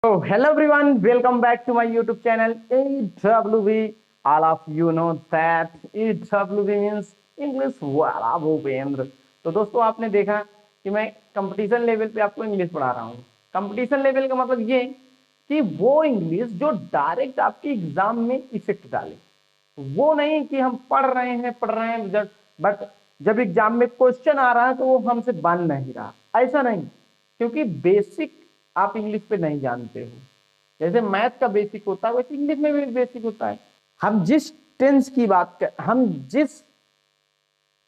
So, hello everyone, welcome back to my YouTube channel EWB. All of you know that EWB means English वाला भूपेंद्र। तो दोस्तों आपने देखा कि मैं कंपटीशन लेवल पे आपको इंग्लिश पढ़ा रहा हूँ। कंपटीशन लेवल का मतलब ये कि वो इंग्लिश जो डायरेक्ट आपके एग्जाम में इफेक्ट डाले, वो नहीं कि हम पढ़ रहे हैं बट जब एग्जाम में क्वेश्चन आ रहा है तो वो हमसे बन नहीं रहा, ऐसा नहीं। क्योंकि बेसिक आप इंग्लिश पे नहीं जानते हो। जैसे मैथ का बेसिक होता है वैसे इंग्लिश में भी बेसिक होता है। हम जिस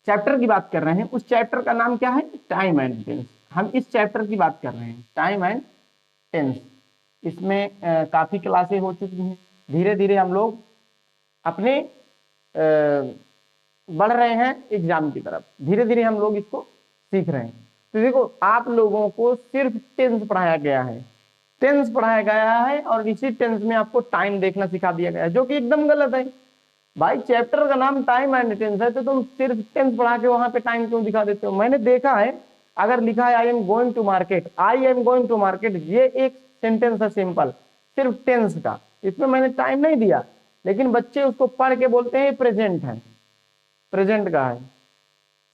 चैप्टर की बात कर रहे हैं उस चैप्टर का नाम क्या है? Time and tense. हम इस चैप्टर की बात कर रहे हैं, टाइम एंड टेंस। इसमें काफी क्लासें हो चुकी हैं। धीरे धीरे हम लोग अपने बढ़ रहे हैं एग्जाम की तरफ। धीरे धीरे हम लोग इसको सीख रहे हैं। तो देखो, आप लोगों को सिर्फ टेंस पढ़ाया गया है, टेंस पढ़ाया गया है और इसी टेंस में आपको टाइम देखना सिखा दिया गया है, जो कि एकदम गलत है। भाई चैप्टर का नाम टाइम एंड टेंस है तो तुम सिर्फ टेंस पढ़ा के वहां पे टाइम क्यों दिखा देते हो? मैंने देखा है, अगर लिखा है I am going to market, I am going to market, ये एक सेंटेंस है सिंपल, सिर्फ टेंस का, इसमें मैंने टाइम नहीं दिया। लेकिन बच्चे उसको पढ़ के बोलते हैं प्रेजेंट है, प्रेजेंट का है।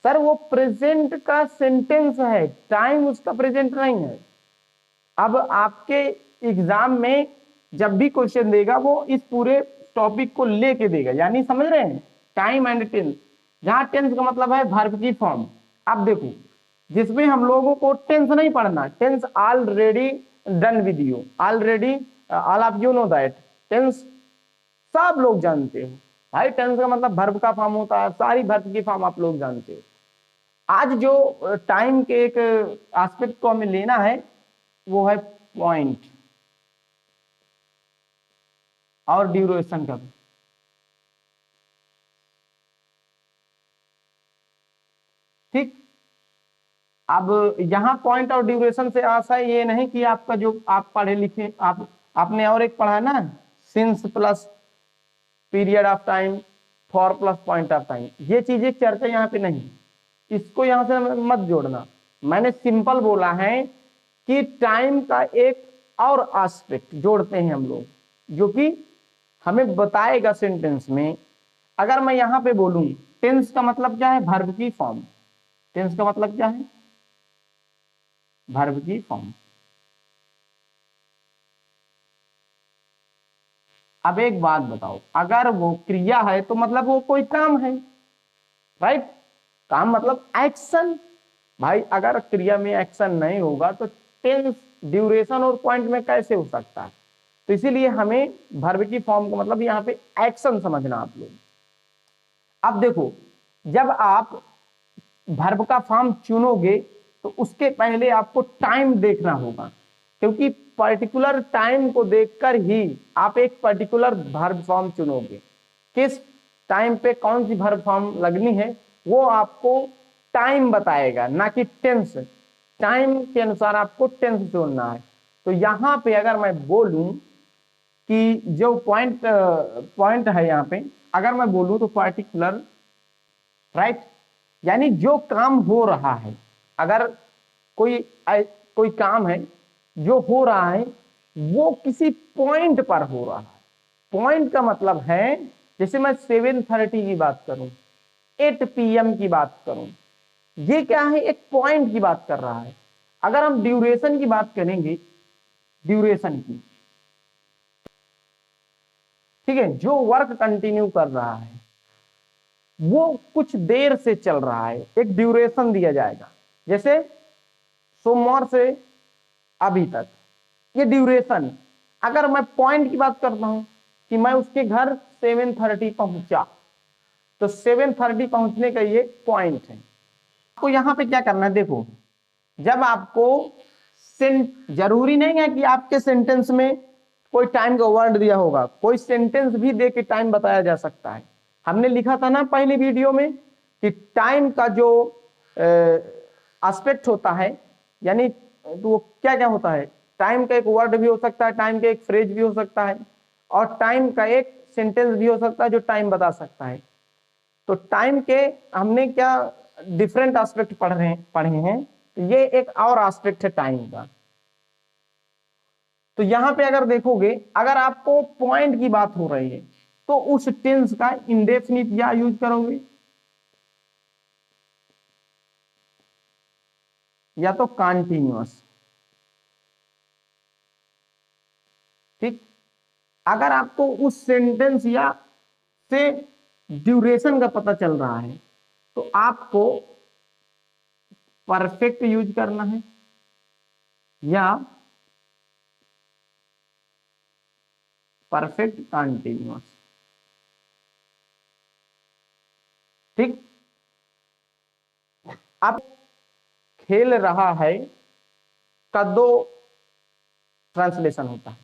सर वो प्रेजेंट का सेंटेंस है, टाइम उसका प्रेजेंट नहीं है। अब आपके एग्जाम में जब भी क्वेश्चन देगा वो इस पूरे टॉपिक को लेके देगा, यानी समझ रहे हैं, टाइम एंड टेंस। जहां टेंस का मतलब है वर्ब की फॉर्म। अब देखो, जिसमें हम लोगों को टेंस नहीं पढ़ना, tense already done with you, already all of you know that tense सब लोग जानते हो। भाई टेंस का मतलब वर्ब का फॉर्म होता है, सारी वर्ब की फॉर्म आप लोग जानते हो। आज जो टाइम के एक एस्पेक्ट को हमें लेना है वो है पॉइंट और ड्यूरेशन का। ठीक, अब यहाँ पॉइंट और ड्यूरेशन से आशा ये नहीं कि आपका जो आप पढ़े लिखे, आपने और एक पढ़ा ना, since plus period of time, for plus point of time, ये चीजें चर्चा यहाँ पे नहीं, इसको यहां से मत जोड़ना। मैंने सिंपल बोला है कि टाइम का एक और एस्पेक्ट जोड़ते हैं हम लोग, जो कि हमें बताएगा सेंटेंस में। अगर मैं यहां पे बोलूं टेंस का मतलब क्या है? वर्ब की फॉर्म। टेंस का मतलब क्या है? वर्ब की फॉर्म। अब एक बात बताओ, अगर वो क्रिया है तो मतलब वो कोई काम है, राइट? काम मतलब एक्शन। भाई अगर क्रिया में एक्शन नहीं होगा तो टेंस, ड्यूरेशन और पॉइंट में कैसे हो सकता है? तो इसीलिए हमें वर्ब की फॉर्म का मतलब यहाँ पे एक्शन समझना आप लोग। अब देखो, जब आप वर्ब का फॉर्म चुनोगे तो उसके पहले आपको टाइम देखना होगा, क्योंकि पर्टिकुलर टाइम को देखकर ही आप एक पर्टिकुलर वर्ब फॉर्म चुनोगे। किस टाइम पे कौन सी वर्ब फॉर्म लगनी है वो आपको टाइम बताएगा, ना कि टेंस। टाइम के अनुसार आपको टेंस चुनना है। तो यहाँ पे अगर मैं बोलूं कि जो पॉइंट है यहाँ पे, अगर मैं बोलूं तो पर्टिकुलर, राइट, यानी जो काम हो रहा है। अगर कोई कोई काम है जो हो रहा है वो किसी पॉइंट पर हो रहा है। पॉइंट का मतलब है, जैसे मैं 7:30 की बात करूं, 8 PM की बात करूं, ये क्या है? एक पॉइंट की बात कर रहा है। अगर हम ड्यूरेशन की बात करेंगे, ड्यूरेशन की, ठीक है, जो वर्क कंटिन्यू कर रहा है वो कुछ देर से चल रहा है, एक ड्यूरेशन दिया जाएगा। जैसे सोमवार से अभी तक, ये ड्यूरेशन। अगर मैं पॉइंट की बात करता हूं कि मैं उसके घर 7:30 पहुंचा, तो 7:30 पहुंचने का ये पॉइंट है। आपको यहां पे क्या करना है? देखो, जब आपको जरूरी नहीं है कि आपके सेंटेंस में कोई टाइम का वर्ड दिया होगा, कोई सेंटेंस भी दे के टाइम बताया जा सकता है। हमने लिखा था ना पहले वीडियो में कि टाइम का जो एस्पेक्ट होता है, यानी तो वो क्या क्या होता है, टाइम का एक वर्ड भी हो सकता है, टाइम का एक फ्रेज भी हो सकता है, और टाइम का एक सेंटेंस भी हो सकता है जो टाइम बता सकता है। तो टाइम के हमने क्या डिफरेंट एस्पेक्ट पढ़े हैं। तो ये एक और एस्पेक्ट है टाइम का। तो यहां पे अगर देखोगे, अगर आपको पॉइंट की बात हो रही है तो उस टेंस का इंडेफिनिट या यूज करोगे या तो कॉन्टिन्यूअस। ठीक, अगर आपको उस सेंटेंस या से ड्यूरेशन का पता चल रहा है तो आपको परफेक्ट यूज करना है या परफेक्ट कॉन्टिन्यूअस। ठीक, अब खेल रहा है का दो ट्रांसलेशन होता है।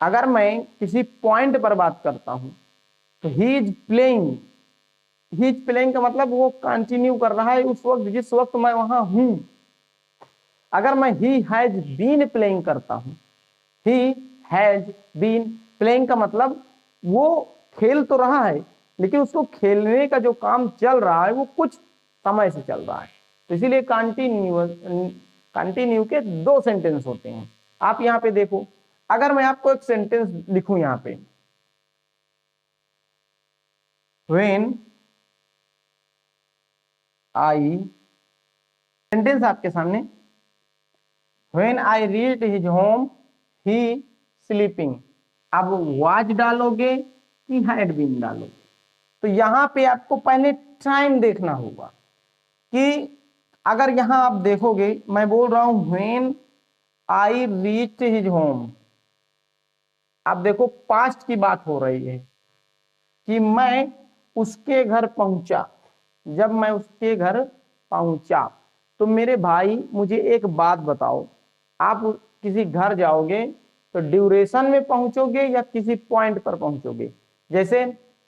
अगर मैं किसी पॉइंट पर बात करता हूं तो he is playing, he is playing का मतलब वो कंटिन्यू कर रहा है उस वक्त जिस वक्त मैं वहां हूं। अगर मैं ही हैज बीन प्लेइंग करता हूं, ही हैज बीन प्लेइंग का मतलब वो खेल तो रहा है लेकिन उसको खेलने का जो काम चल रहा है वो कुछ समय से चल रहा है। तो इसीलिए कंटिन्यू के दो सेंटेंस होते हैं। आप यहां पे देखो, अगर मैं आपको एक सेंटेंस लिखूं यहां पे, व्हेन आई, सेंटेंस आपके सामने, when I reach his home he sleeping. अब वाज डालोगे कि हैड बीन डालोगे? तो यहां पे आपको पहले टाइम देखना होगा कि अगर यहां आप देखोगे, मैं बोल रहा हूं when I reach his home, आप देखो पास्ट की बात हो रही है कि मैं उसके घर पहुंचा। जब मैं उसके घर पहुंचा तो मेरे भाई मुझे एक बात बताओ, आप किसी घर जाओगे तो ड्यूरेशन में पहुंचोगे या किसी पॉइंट पर पहुंचोगे? जैसे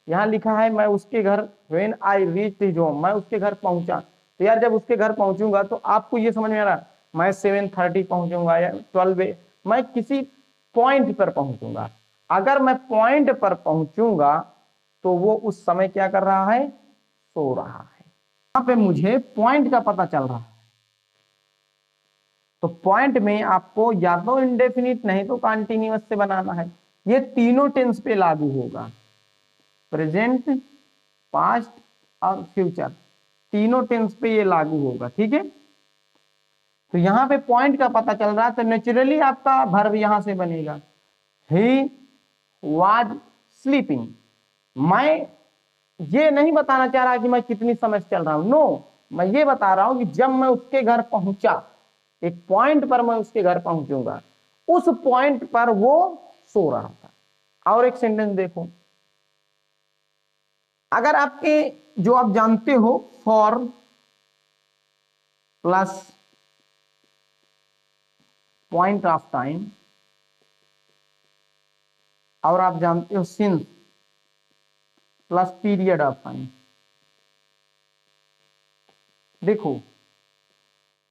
यहां लिखा है मैं उसके घर, when I reach his home, मैं उसके घर पहुंचा। तो यार जब उसके घर पहुंचूंगा तो आपको ये समझ में आ रहा मैं 7:30 पहुंचूंगा या 12, मैं किसी पॉइंट पर पहुंचूंगा। अगर मैं पॉइंट पर पहुंचूंगा तो वो उस समय क्या कर रहा है? सो रहा है। यहां पे मुझे पॉइंट का पता चल रहा है, तो पॉइंट में आपको या तो इंडेफिनिट नहीं तो कंटिन्यूअस से बनाना है। ये तीनों टेंस पे लागू होगा, प्रेजेंट, पास्ट और फ्यूचर, तीनों टेंस पे ये लागू होगा। ठीक है, तो यहां पे पॉइंट का पता चल रहा है तो नेचुरली आपका वर्ब यहां से बनेगा, ही वाज स्लीपिंग। मैं ये नहीं बताना चाह रहा कि मैं कितनी समय से चल रहा हूं, नो, मैं ये बता रहा हूं कि जब मैं उसके घर पहुंचा, एक पॉइंट पर मैं उसके घर पहुंचूंगा, उस पॉइंट पर वो सो रहा था। और एक सेंटेंस देखो, अगर आपके जो आप जानते हो for plus point of time, और आप जानते हो since plus period of time. देखो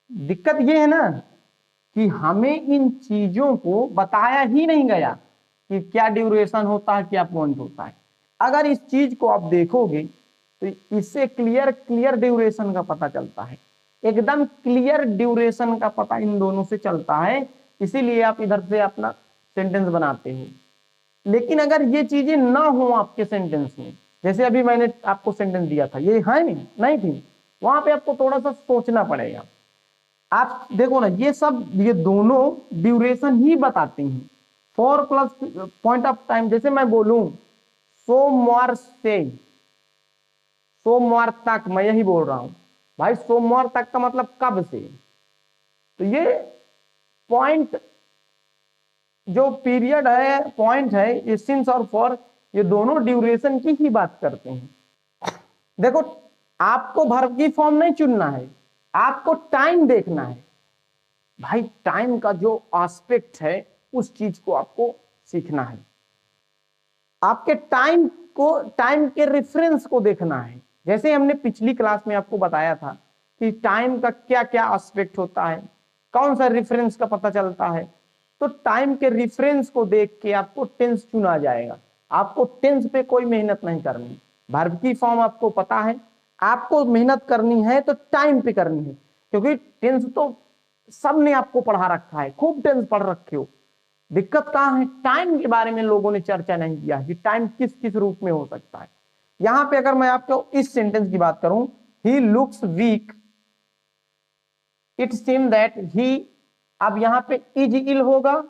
दिक्कत ये है ना कि हमें इन चीजों को बताया ही नहीं गया कि क्या ड्यूरेशन होता है, क्या पॉइंट होता है। अगर इस चीज को आप देखोगे तो इससे क्लियर ड्यूरेशन का पता चलता है, एकदम क्लियर ड्यूरेशन का पता इन दोनों से चलता है। इसीलिए आप इधर से अपना सेंटेंस बनाते हो। लेकिन अगर ये चीजें ना हो आपके सेंटेंस में, जैसे अभी मैंने आपको सेंटेंस दिया था, ये है नहीं थी, वहां पे आपको थोड़ा सा सोचना पड़ेगा। आप देखो ना, ये सब, ये दोनों ड्यूरेशन ही बताते हैं। For plus point of time, जैसे मैं बोलूं सोमवार से सोमवार तक, मैं यही बोल रहा हूं भाई, सोमवार तक का मतलब कब से? तो ये पॉइंट, जो पीरियड है, पॉइंट है, ये सिंस और फॉर, ये दोनों ड्यूरेशन की ही बात करते हैं। देखो आपको वर्ब की फॉर्म नहीं चुनना है, आपको टाइम देखना है। भाई टाइम का जो एस्पेक्ट है उस चीज को आपको सीखना है, आपके टाइम को, टाइम के रेफरेंस को देखना है। जैसे हमने पिछली क्लास में आपको बताया था कि टाइम का क्या क्या एस्पेक्ट होता है, कौन सा रेफरेंस का पता चलता है। तो टाइम के रेफरेंस को देख के आपको टेंस चुना जाएगा। आपको टेंस पे कोई मेहनत नहीं करनी, वर्ब की फॉर्म आपको पता है, आपको मेहनत करनी है तो टाइम पे करनी है। क्योंकि टेंस तो सबने आपको पढ़ा रखा है, खूब टेंस पढ़ रखे हो, दिक्कत कहाँ है, टाइम के बारे में लोगों ने चर्चा नहीं किया कि टाइम किस किस रूप में हो सकता है। यहां पे अगर मैं आपको इस सेंटेंस की बात करूं, he looks weak it seem that he, अब यहां पे इज इल होगा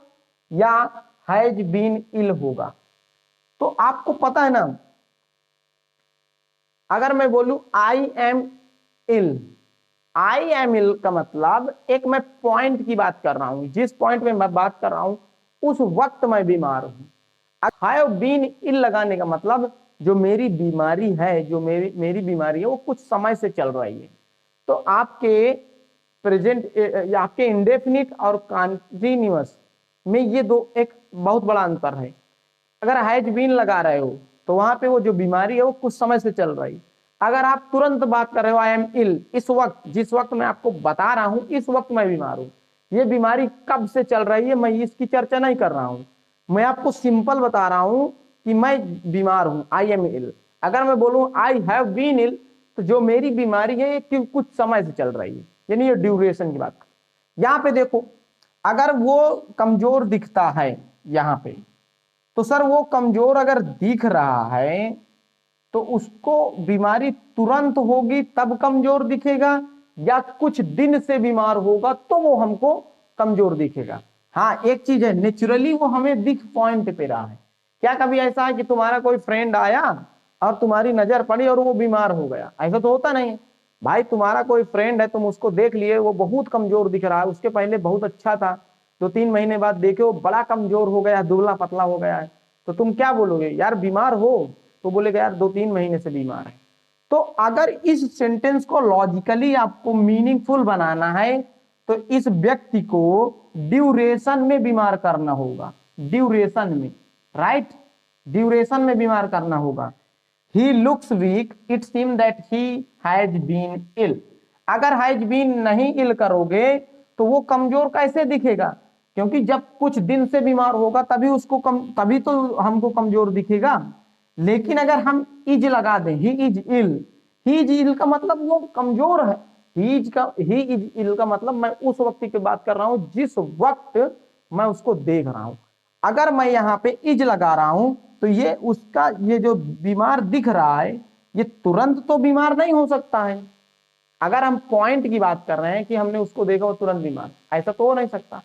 या हैज बीन इल होगा। तो आपको पता है ना, अगर मैं बोलूं I am ill, I am इल का मतलब एक मैं पॉइंट की बात कर रहा हूं, जिस पॉइंट में मैं बात कर रहा हूं उस वक्त मैं बीमार हूं। हैव बीन इल लगाने का मतलब जो मेरी बीमारी है, जो मेरी बीमारी है वो कुछ समय से चल रही है। तो आपके प्रेजेंट, आपके इंडेफिनिट और कॉन्टिन्यूअस में ये दो एक बहुत बड़ा अंतर है। अगर हैज बीन लगा रहे हो तो वहां पे वो जो बीमारी है वो कुछ समय से चल रही। अगर आप तुरंत बात कर रहे हो आई एम इल, इस वक्त, जिस वक्त मैं आपको बता रहा हूं इस वक्त मैं बीमार हूं, ये बीमारी कब से चल रही है मैं इसकी चर्चा नहीं कर रहा हूं, मैं आपको सिंपल बता रहा हूं कि मैं बीमार हूं, आई एम इल। अगर मैं बोलूं आई हैव बीन इल, तो जो मेरी बीमारी है ये कुछ समय से चल रही है, यानी ये ड्यूरेशन की बात। यहां पे देखो, अगर वो कमजोर दिखता है यहां पे, तो सर वो कमजोर अगर दिख रहा है तो उसको बीमारी तुरंत होगी तब कमजोर दिखेगा, या कुछ दिन से बीमार होगा तो वो हमको कमजोर दिखेगा। हाँ एक चीज है, नेचुरली वो हमें दिख पॉइंट पे रहा है। क्या कभी ऐसा है कि तुम्हारा कोई फ्रेंड आया और तुम्हारी नजर पड़ी और वो बीमार हो गया? ऐसा तो होता नहीं भाई। तुम्हारा कोई फ्रेंड है, तुम उसको देख लिए, वो बहुत कमजोर दिख रहा है, उसके पहले बहुत अच्छा था, 2-3 महीने बाद देखे वो बड़ा कमजोर हो गया, दुबला पतला हो गया है, तो तुम क्या बोलोगे? यार बीमार हो? तो बोलेगा यार 2-3 महीने से बीमार है। तो अगर इस सेंटेंस को लॉजिकली आपको मीनिंगफुल बनाना है तो इस व्यक्ति को ड्यूरेशन में बीमार करना होगा, ड्यूरेशन में, राइट, ड्यूरेशन में बीमार करना होगा। He looks weak it seem that he has been ill. अगर हैज बीन नहीं इल करोगे तो वो कमजोर कैसे दिखेगा? क्योंकि जब कुछ दिन से बीमार होगा तभी उसको तभी तो हमको कमजोर दिखेगा। लेकिन अगर हम इज लगा दें, he is ill, he is इल का मतलब वो कमजोर है, ही इज इल का मतलब मैं उस वक्त की बात कर रहा हूं जिस वक्त मैं उसको देख रहा हूं। अगर मैं यहाँ पे इज लगा रहा हूं तो ये उसका, ये जो बीमार दिख रहा है ये तुरंत तो बीमार नहीं हो सकता है। अगर हम पॉइंट की बात कर रहे हैं कि हमने उसको देखा वो तुरंत बीमार, ऐसा तो हो नहीं सकता।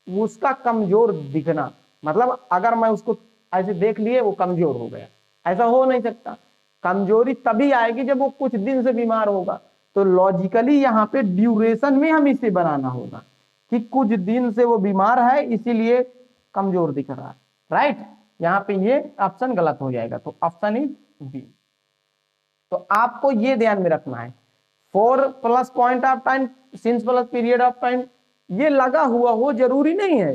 उसका कमजोर दिखना मतलब अगर मैं उसको ऐसे देख लिए वो कमजोर हो गया, ऐसा हो नहीं सकता। कमजोरी तभी आएगी जब वो कुछ दिन से बीमार होगा। तो लॉजिकली यहाँ पे ड्यूरेशन में हम इसे बनाना होगा कि कुछ दिन से वो बीमार है इसीलिए कमजोर दिख रहा है, राइट। यहाँ पे ये ऑप्शन गलत हो जाएगा, तो ऑप्शन इज बी। तो आपको ये ध्यान में रखना है, for plus point of time, since plus period of time, ये लगा हुआ हो जरूरी नहीं है।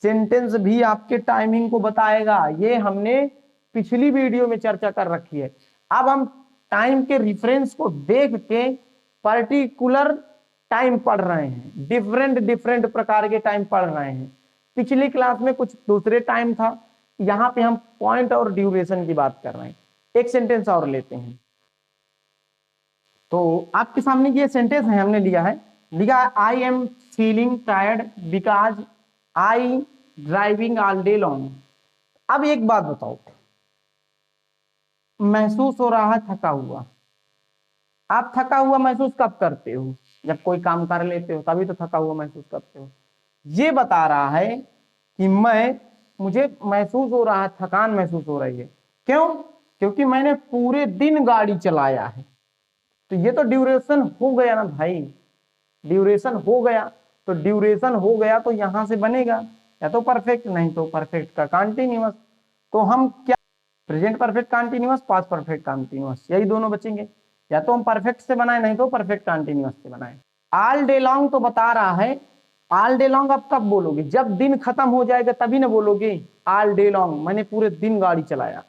सेंटेंस भी आपके टाइमिंग को बताएगा, ये हमने पिछली वीडियो में चर्चा कर रखी है। अब हम टाइम के रेफरेंस को देख के पर्टिकुलर टाइम पढ़ रहे हैं, डिफरेंट डिफरेंट प्रकार के टाइम पढ़ रहे हैं। पिछली क्लास में कुछ दूसरे टाइम था, यहाँ पे हम पॉइंट और ड्यूरेशन की बात कर रहे हैं। एक सेंटेंस और लेते हैं, तो आपके सामने ये सेंटेंस है, हमने लिखा आई am feeling tired because I driving all day long. अब एक बात बताओ, महसूस हो रहा है थका हुआ, आप थका हुआ महसूस कब करते हो? जब कोई काम कर लेते हो तभी तो थका हुआ महसूस करते हो। ये बता रहा है कि मुझे महसूस हो रहा है, थकान महसूस हो रही है। क्यों? क्योंकि मैंने पूरे दिन गाड़ी चलाया है। तो ये तो ड्यूरेशन हो गया ना भाई, ड्यूरेशन हो गया। तो ड्यूरेशन हो गया तो यहां से बनेगा या तो परफेक्ट, नहीं तो परफेक्ट का कॉन्टिन्यूअस। तो हम क्या, present perfect continuous, past perfect continuous, यही दोनों बचेंगे। या तो हम परफेक्ट से बनाए, नहीं तो परफेक्ट कॉन्टिन्यूअस से बनाए। ऑल डे लॉन्ग तो बता रहा है, ऑल डे लॉन्ग आप कब बोलोगे? जब दिन खत्म हो जाएगा तभी ना बोलोगे ऑल डे लॉन्ग, मैंने पूरे दिन गाड़ी चलाया,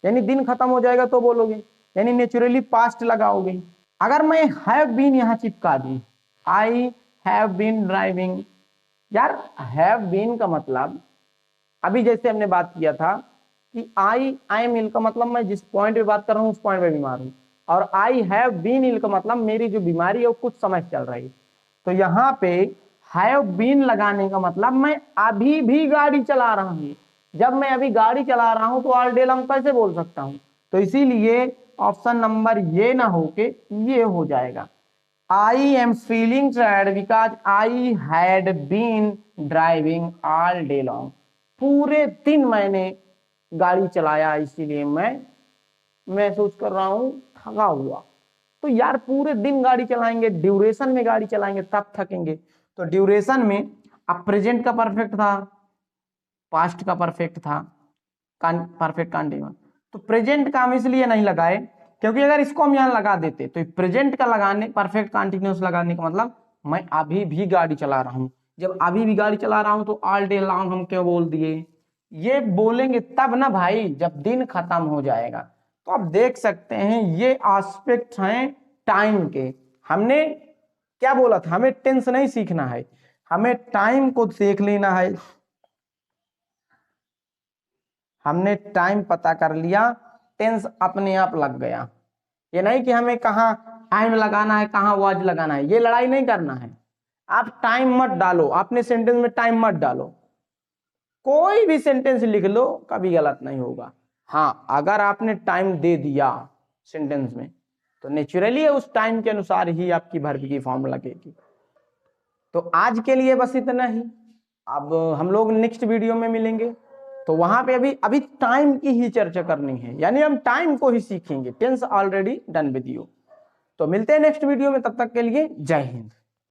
यानी दिन खत्म हो जाएगा तो बोलोगे, यानी नेचुरली पास्ट लगाओगे। अगर मैं हैव बीन यहां चिपका दी, आई हैव बीन ड्राइविंग, यार हैव बीन का मतलब अभी जैसे हमने बात किया था कि आई एम इल का मतलब मैं जिस पॉइंट पे बात कर रहा हूं उस पॉइंट पे बीमार हूं, और आई हैव बीन इल का मतलब मेरी जो बीमारी है वो कुछ समय चल रही है। तो यहाँ पे हैव बीन लगाने का मतलब मैं अभी भी गाड़ी चला रहा हूं। जब मैं अभी गाड़ी चला रहा हूं तो ऑल डे लॉन्ग कैसे बोल सकता हूं? तो इसीलिए ऑप्शन नंबर ये ना होके ये हो जाएगा। I am feeling tired because I had been driving all day long. पूरे दिन मैंने गाड़ी चलाया इसीलिए मैं महसूस कर रहा हूं थका हुआ। तो यार पूरे दिन गाड़ी चलाएंगे, ड्यूरेशन में गाड़ी चलाएंगे तब थकेंगे। तो ड्यूरेशन में अब प्रेजेंट का परफेक्ट था, पास्ट का परफेक्ट था, परफेक्ट कंटीन्यूअस। तो प्रेजेंट का हम इसलिए नहीं लगाए क्योंकि अगर इसको हम यहाँ लगा देते तो प्रेजेंट का लगाने, परफेक्ट कंटीन्यूअस लगाने का मतलब मैं अभी भी गाड़ी चला रहा हूं। जब अभी भी गाड़ी चला रहा हूं तो ऑल डे लॉन्ग हम क्यों बोल दिए? ये बोलेंगे तब ना भाई जब दिन खत्म हो जाएगा। तो आप देख सकते हैं ये एस्पेक्ट हैं टाइम के। हमने क्या बोला था? हमें टेंस नहीं सीखना है, हमें टाइम को देख लेना है। हमने टाइम पता कर लिया, टेंस अपने आप लग गया। ये नहीं कि हमें कहाँ टाइम लगाना है, कहाँ वाज लगाना है, ये लड़ाई नहीं करना है। आप टाइम मत डालो, अपने सेंटेंस में टाइम मत डालो। कोई भी सेंटेंस लिख लो, कभी गलत नहीं होगा। हाँ, अगर आपने टाइम दे दिया सेंटेंस में तो नेचुरली उस टाइम के अनुसार ही आपकी वर्ब की फॉर्म लगेगी। तो आज के लिए बस इतना ही। अब हम लोग नेक्स्ट वीडियो में मिलेंगे तो वहां पे अभी टाइम की ही चर्चा करनी है, यानी हम टाइम को ही सीखेंगे। Tense already done with you. तो मिलते हैं नेक्स्ट वीडियो में, तब तक के लिए जय हिंद।